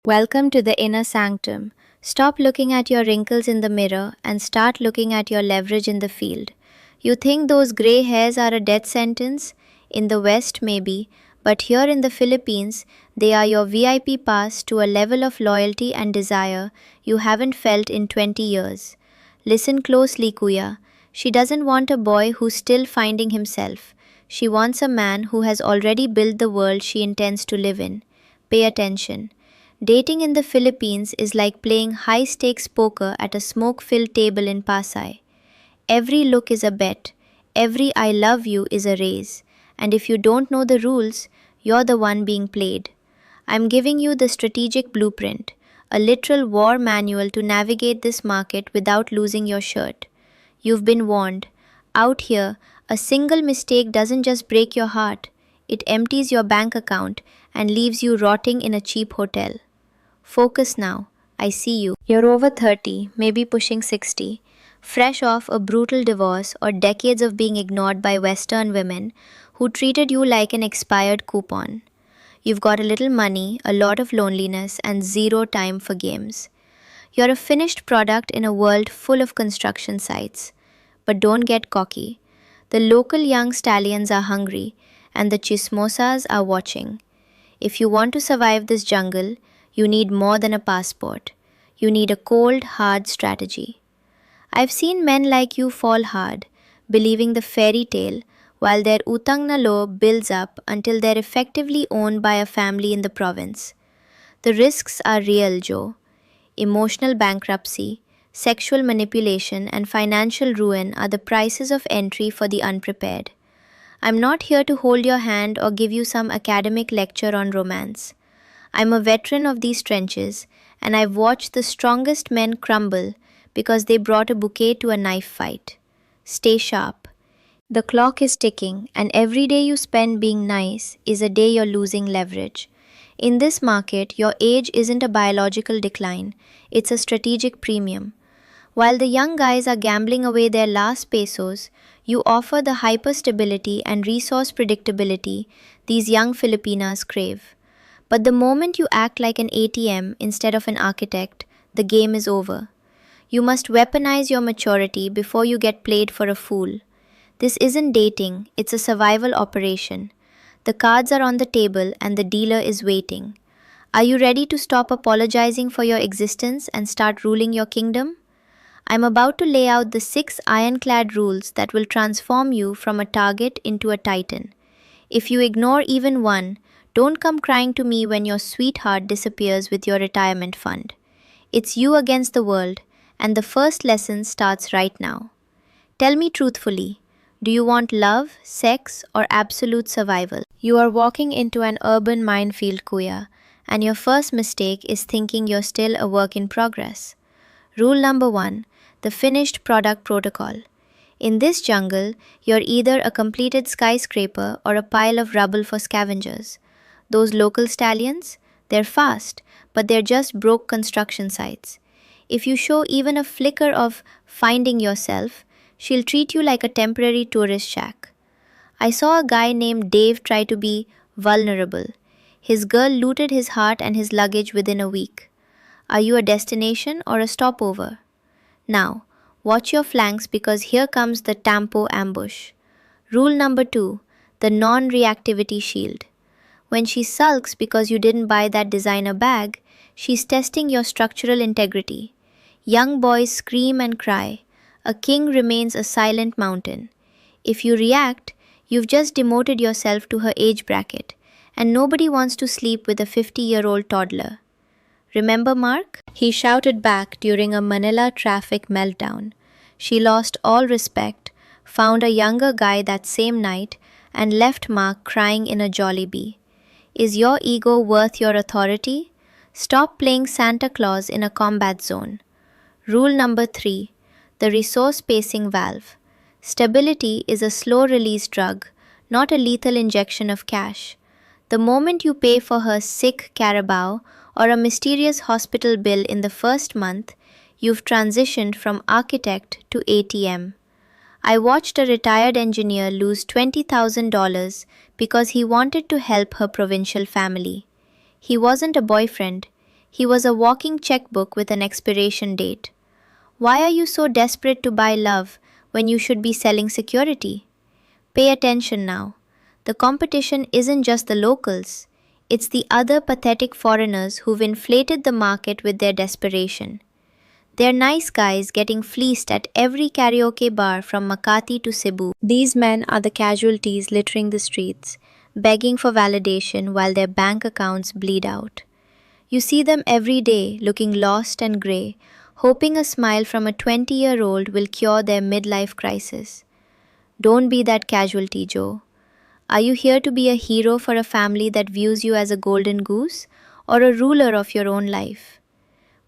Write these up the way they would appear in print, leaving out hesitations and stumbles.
Welcome to the inner sanctum. Stop looking at your wrinkles in the mirror and start looking at your leverage in the field. You think those gray hairs are a death sentence? In the West, maybe, but here in the Philippines, they are your VIP pass to a level of loyalty and desire you haven't felt in 20 years. Listen closely, Kuya. She doesn't want a boy who's still finding himself. She wants a man who has already built the world she intends to live in. Pay attention. Dating in the Philippines is like playing high stakes poker at a smoke filled table in Pasay. Every look is a bet, every I love you is a raise, and if you don't know the rules, you're the one being played. I'm giving you the strategic blueprint, a literal war manual to navigate this market without losing your shirt. You've been warned. Out here, a single mistake doesn't just break your heart, it empties your bank account and leaves you rotting in a cheap hotel. Focus now. I see you. You're over 30, maybe pushing 60, fresh off a brutal divorce or decades of being ignored by Western women who treated you like an expired coupon. You've got a little money, a lot of loneliness, and zero time for games. You're a finished product in a world full of construction sites. But don't get cocky. The local young stallions are hungry, and the chismosas are watching. If you want to survive this jungle, you need more than a passport. You need a cold, hard strategy. I've seen men like you fall hard, believing the fairy tale, while their utang na loob builds up until they're effectively owned by a family in the province. The risks are real, Joe. Emotional bankruptcy, sexual manipulation, and financial ruin are the prices of entry for the unprepared. I'm not here to hold your hand or give you some academic lecture on romance. I'm a veteran of these trenches, and I've watched the strongest men crumble because they brought a bouquet to a knife fight. Stay sharp. The clock is ticking, and every day you spend being nice is a day you're losing leverage. In this market, your age isn't a biological decline, it's a strategic premium. While the young guys are gambling away their last pesos, you offer the hyperstability and resource predictability these young Filipinas crave. But the moment you act like an ATM instead of an architect, the game is over. You must weaponize your maturity before you get played for a fool. This isn't dating, it's a survival operation. The cards are on the table and the dealer is waiting. Are you ready to stop apologizing for your existence and start ruling your kingdom? I'm about to lay out the 6 ironclad rules that will transform you from a target into a titan. If you ignore even one, don't come crying to me when your sweetheart disappears with your retirement fund. It's you against the world, and the first lesson starts right now. Tell me truthfully, do you want love, sex, or absolute survival? You are walking into an urban minefield, Kuya, and your first mistake is thinking you're still a work in progress. Rule number 1, the finished product protocol. In this jungle, you're either a completed skyscraper or a pile of rubble for scavengers. Those local stallions, they're fast, but they're just broke construction sites. If you show even a flicker of finding yourself, she'll treat you like a temporary tourist shack. I saw a guy named Dave try to be vulnerable. His girl looted his heart and his luggage within a week. Are you a destination or a stopover? Now, watch your flanks because here comes the Tampo ambush. Rule number 2, the non-reactivity shield. When she sulks because you didn't buy that designer bag, she's testing your structural integrity. Young boys scream and cry. A king remains a silent mountain. If you react, you've just demoted yourself to her age bracket, and nobody wants to sleep with a 50-year-old toddler. Remember Mark? He shouted back during a Manila traffic meltdown. She lost all respect, found a younger guy that same night, and left Mark crying in a Jollibee. Is your ego worth your authority? Stop playing Santa Claus in a combat zone. Rule number 3, the resource pacing valve. Stability is a slow release drug, not a lethal injection of cash. The moment you pay for her sick Carabao or a mysterious hospital bill in the first month, you've transitioned from architect to ATM. I watched a retired engineer lose $20,000 because he wanted to help her provincial family. He wasn't a boyfriend, He was a walking checkbook with an expiration date. Why are you so desperate to buy love when you should be selling security? Pay attention now. The competition isn't just the locals, it's the other pathetic foreigners who've inflated the market with their desperation. They're nice guys getting fleeced at every karaoke bar from Makati to Cebu. These men are the casualties littering the streets, begging for validation while their bank accounts bleed out. You see them every day looking lost and grey, hoping a smile from a 20-year-old will cure their midlife crisis. Don't be that casualty, Joe. Are you here to be a hero for a family that views you as a golden goose or a ruler of your own life?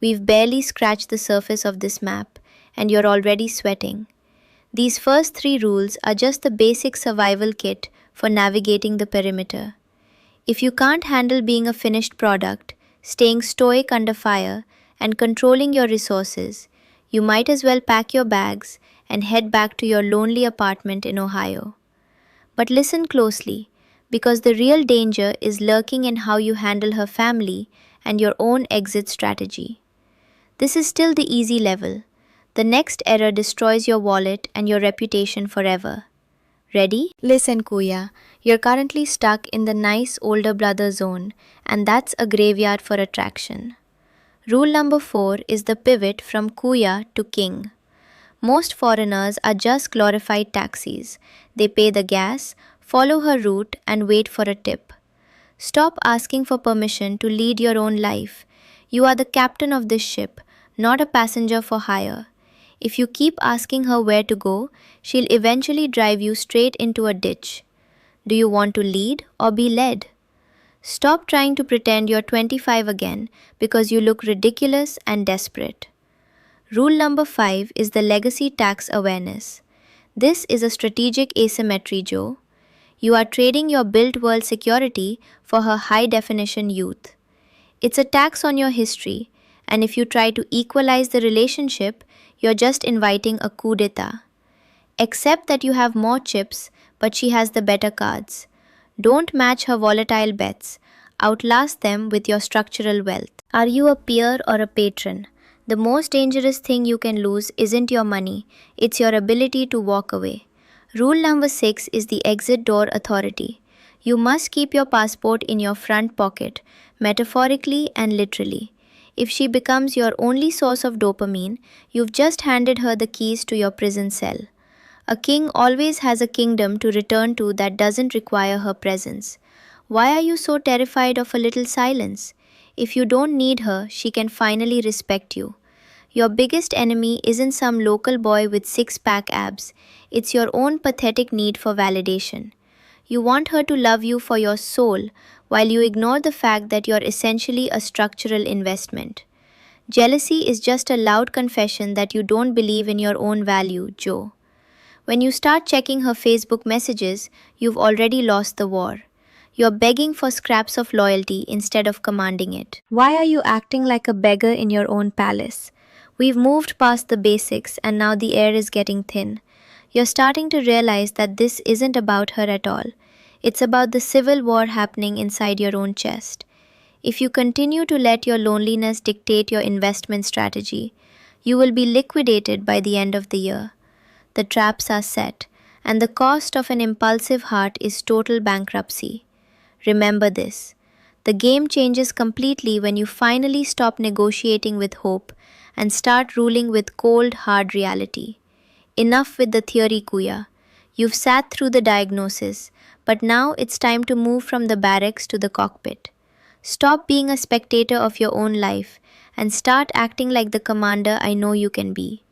We've barely scratched the surface of this map, and you're already sweating. These first three rules are just the basic survival kit for navigating the perimeter. If you can't handle being a finished product, staying stoic under fire, and controlling your resources, you might as well pack your bags and head back to your lonely apartment in Ohio. But listen closely, because the real danger is lurking in how you handle her family and your own exit strategy. This is still the easy level. The next error destroys your wallet and your reputation forever. Ready? Listen, Kuya, you're currently stuck in the nice older brother zone, and that's a graveyard for attraction. Rule number 4 is the pivot from Kuya to King. Most foreigners are just glorified taxis. They pay the gas, follow her route, and wait for a tip. Stop asking for permission to lead your own life. You are the captain of this ship, not a passenger for hire. If you keep asking her where to go, she'll eventually drive you straight into a ditch. Do you want to lead or be led? Stop trying to pretend you're 25 again because you look ridiculous and desperate. Rule number 5 is the legacy tax awareness. This is a strategic asymmetry, Joe. You are trading your built world security for her high definition youth. It's a tax on your history, and if you try to equalize the relationship, you're just inviting a coup d'etat. Accept that you have more chips, but she has the better cards. Don't match her volatile bets. Outlast them with your structural wealth. Are you a peer or a patron? The most dangerous thing you can lose isn't your money, it's your ability to walk away. Rule number 6 is the exit door authority. You must keep your passport in your front pocket, metaphorically and literally. If she becomes your only source of dopamine, you've just handed her the keys to your prison cell. A king always has a kingdom to return to that doesn't require her presence. Why are you so terrified of a little silence? If you don't need her, she can finally respect you. Your biggest enemy isn't some local boy with six-pack abs. It's your own pathetic need for validation. You want her to love you for your soul, while you ignore the fact that you're essentially a structural investment. Jealousy is just a loud confession that you don't believe in your own value, Joe. When you start checking her Facebook messages, you've already lost the war. You're begging for scraps of loyalty instead of commanding it. Why are you acting like a beggar in your own palace? We've moved past the basics and now the air is getting thin. You're starting to realize that this isn't about her at all. It's about the civil war happening inside your own chest. If you continue to let your loneliness dictate your investment strategy, you will be liquidated by the end of the year. The traps are set, and the cost of an impulsive heart is total bankruptcy. Remember this. The game changes completely when you finally stop negotiating with hope and start ruling with cold, hard reality. Enough with the theory, Kuya. You've sat through the diagnosis, but now it's time to move from the barracks to the cockpit. Stop being a spectator of your own life and start acting like the commander I know you can be.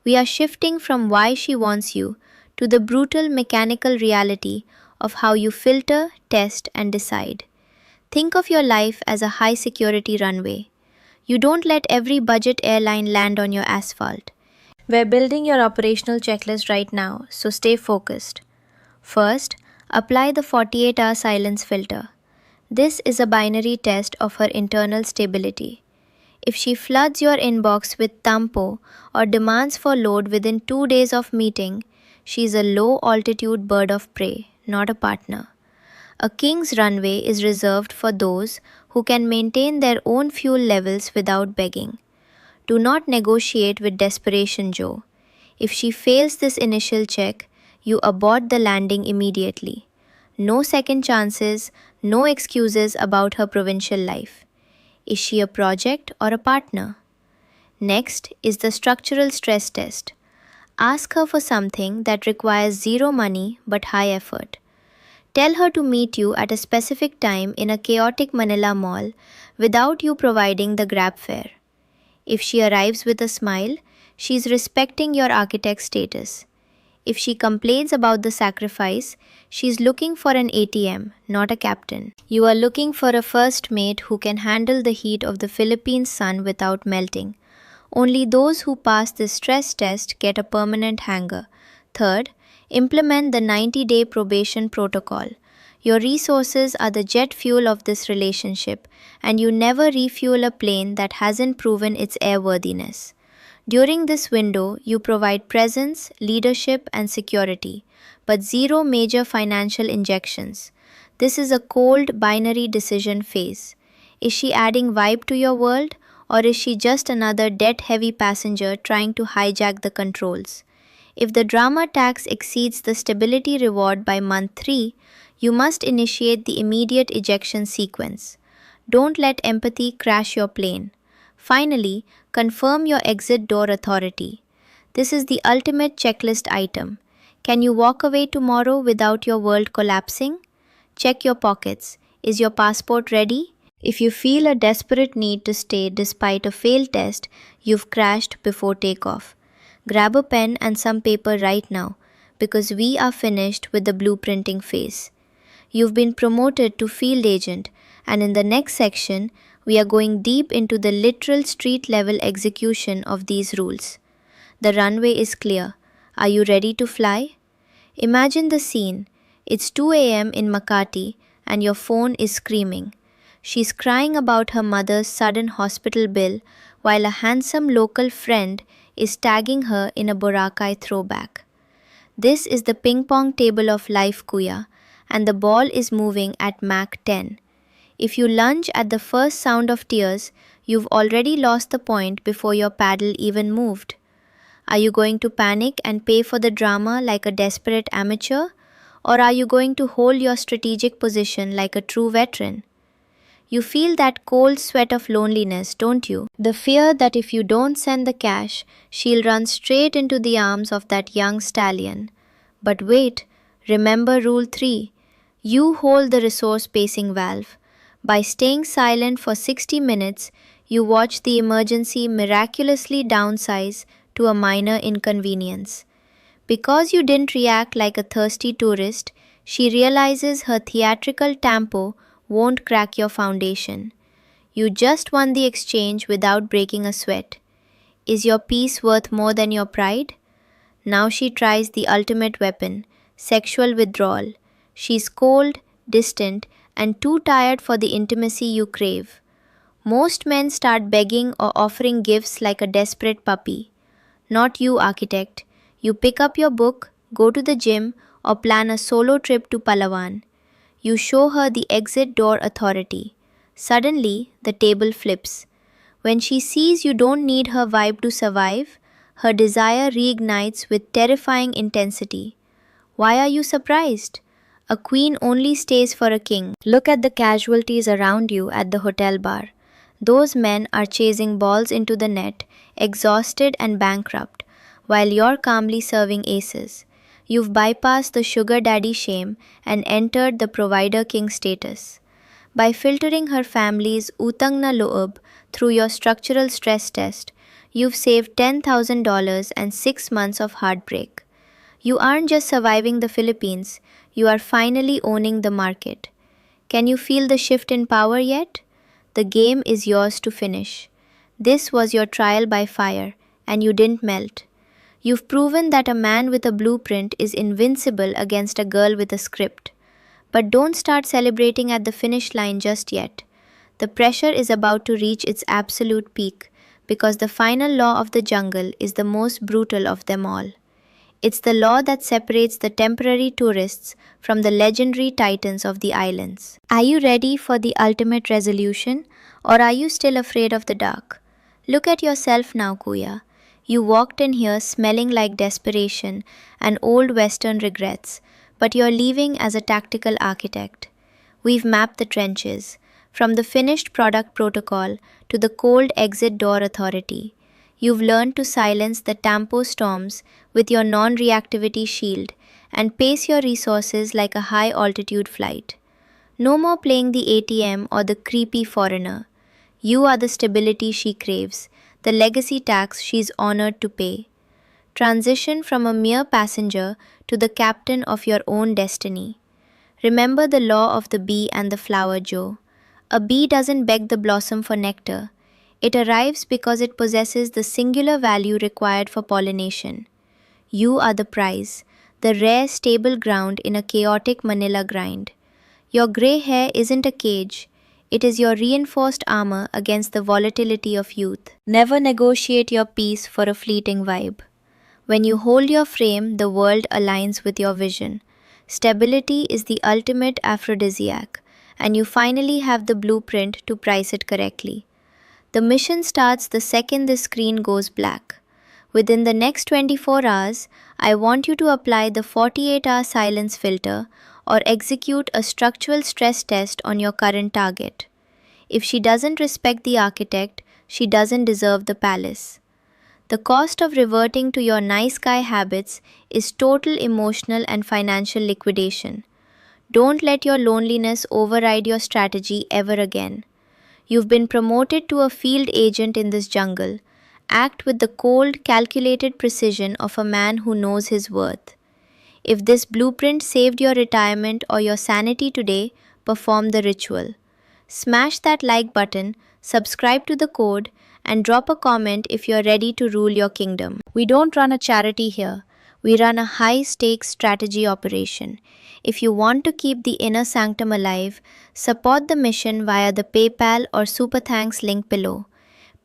We are shifting from why she wants you to the brutal mechanical reality of how you filter, test, and decide. Think of your life as a high security runway. You don't let every budget airline land on your asphalt. We're building your operational checklist right now, so stay focused. First, apply the 48-hour silence filter. This is a binary test of her internal stability. If she floods your inbox with tampo or demands for load within 2 days of meeting, she's a low-altitude bird of prey, not a partner. A king's runway is reserved for those who can maintain their own fuel levels without begging. Do not negotiate with Desperation Joe. If she fails this initial check, you abort the landing immediately. No second chances, no excuses about her provincial life. Is she a project or a partner? Next is the structural stress test. Ask her for something that requires zero money but high effort. Tell her to meet you at a specific time in a chaotic Manila mall without you providing the grab fare. If she arrives with a smile, she is respecting your architect status. If she complains about the sacrifice, she is looking for an ATM, not a captain. You are looking for a first mate who can handle the heat of the Philippine sun without melting. Only those who pass this stress test get a permanent hanger. Third, implement the 90-day probation protocol. Your resources are the jet fuel of this relationship, and you never refuel a plane that hasn't proven its airworthiness. During this window, you provide presence, leadership, and security, but zero major financial injections. This is a cold, binary decision phase. Is she adding vibe to your world, or is she just another debt-heavy passenger trying to hijack the controls? If the drama tax exceeds the stability reward by month 3, you must initiate the immediate ejection sequence. Don't let empathy crash your plane. Finally, confirm your exit door authority. This is the ultimate checklist item. Can you walk away tomorrow without your world collapsing? Check your pockets. Is your passport ready? If you feel a desperate need to stay despite a failed test, you've crashed before takeoff. Grab a pen and some paper right now, because we are finished with the blueprinting phase. You've been promoted to field agent, and in the next section, we are going deep into the literal street level execution of these rules. The runway is clear. Are you ready to fly? Imagine the scene. It's 2 a.m. in Makati, and your phone is screaming. She's crying about her mother's sudden hospital bill, while a handsome local friend is tagging her in a Boracay throwback. This is the ping pong table of life, Kuya, and the ball is moving at Mach 10. If you lunge at the first sound of tears, you've already lost the point before your paddle even moved. Are you going to panic and pay for the drama like a desperate amateur? Or are you going to hold your strategic position like a true veteran? You feel that cold sweat of loneliness, don't you? The fear that if you don't send the cash, she'll run straight into the arms of that young stallion. But wait, remember Rule 3. You hold the resource pacing valve. By staying silent for 60 minutes, you watch the emergency miraculously downsize to a minor inconvenience. Because you didn't react like a thirsty tourist, she realizes her theatrical tempo won't crack your foundation. You just won the exchange without breaking a sweat. Is your peace worth more than your pride? Now she tries the ultimate weapon, sexual withdrawal. She's cold, distant, and too tired for the intimacy you crave. Most men start begging or offering gifts like a desperate puppy. Not you, architect. You pick up your book, go to the gym, or plan a solo trip to Palawan. You show her the exit door authority. Suddenly, the table flips. When she sees you don't need her vibe to survive, her desire reignites with terrifying intensity. Why are you surprised? A queen only stays for a king. Look at the casualties around you at the hotel bar. Those men are chasing balls into the net, exhausted and bankrupt, while you're calmly serving aces. You've bypassed the sugar daddy shame and entered the provider king status. By filtering her family's utang na loob through your structural stress test, you've saved $10,000 and 6 months of heartbreak. You aren't just surviving the Philippines, you are finally owning the market. Can you feel the shift in power yet? The game is yours to finish. This was your trial by fire, and you didn't melt. You've proven that a man with a blueprint is invincible against a girl with a script. But don't start celebrating at the finish line just yet. The pressure is about to reach its absolute peak, because the final law of the jungle is the most brutal of them all. It's the law that separates the temporary tourists from the legendary titans of the islands. Are you ready for the ultimate resolution, or are you still afraid of the dark? Look at yourself now, Kuya. You walked in here smelling like desperation and old Western regrets, but you're leaving as a tactical architect. We've mapped the trenches, from the finished product protocol to the cold exit door authority. You've learned to silence the tampo storms with your non reactivity shield and pace your resources like a high altitude flight. No more playing the ATM or the creepy foreigner. You are the stability she craves, the legacy tax she's honored to pay. Transition from a mere passenger to the captain of your own destiny. Remember the law of the bee and the flower, Joe. A bee doesn't beg the blossom for nectar. It arrives because it possesses the singular value required for pollination. You are the prize, the rare stable ground in a chaotic Manila grind. Your grey hair isn't a cage, it is your reinforced armor against the volatility of youth. Never negotiate your peace for a fleeting vibe. When you hold your frame, the world aligns with your vision. Stability is the ultimate aphrodisiac, and you finally have the blueprint to price it correctly. The mission starts the second the screen goes black. Within the next 24 hours, I want you to apply the 48-hour silence filter or execute a structural stress test on your current target. If she doesn't respect the architect, she doesn't deserve the palace. The cost of reverting to your nice guy habits is total emotional and financial liquidation. Don't let your loneliness override your strategy ever again. You've been promoted to a field agent in this jungle. Act with the cold, calculated precision of a man who knows his worth. If this blueprint saved your retirement or your sanity today, perform the ritual. Smash that like button, subscribe to the code, and drop a comment if you're ready to rule your kingdom. We don't run a charity here. We run a high stakes strategy operation. If you want to keep the inner sanctum alive, support the mission via the PayPal or Super Thanks link below.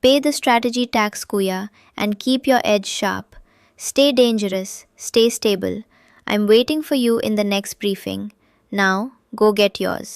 Pay the strategy tax, Kuya, and keep your edge sharp. Stay dangerous, stay stable. I'm waiting for you in the next briefing. Now, go get yours.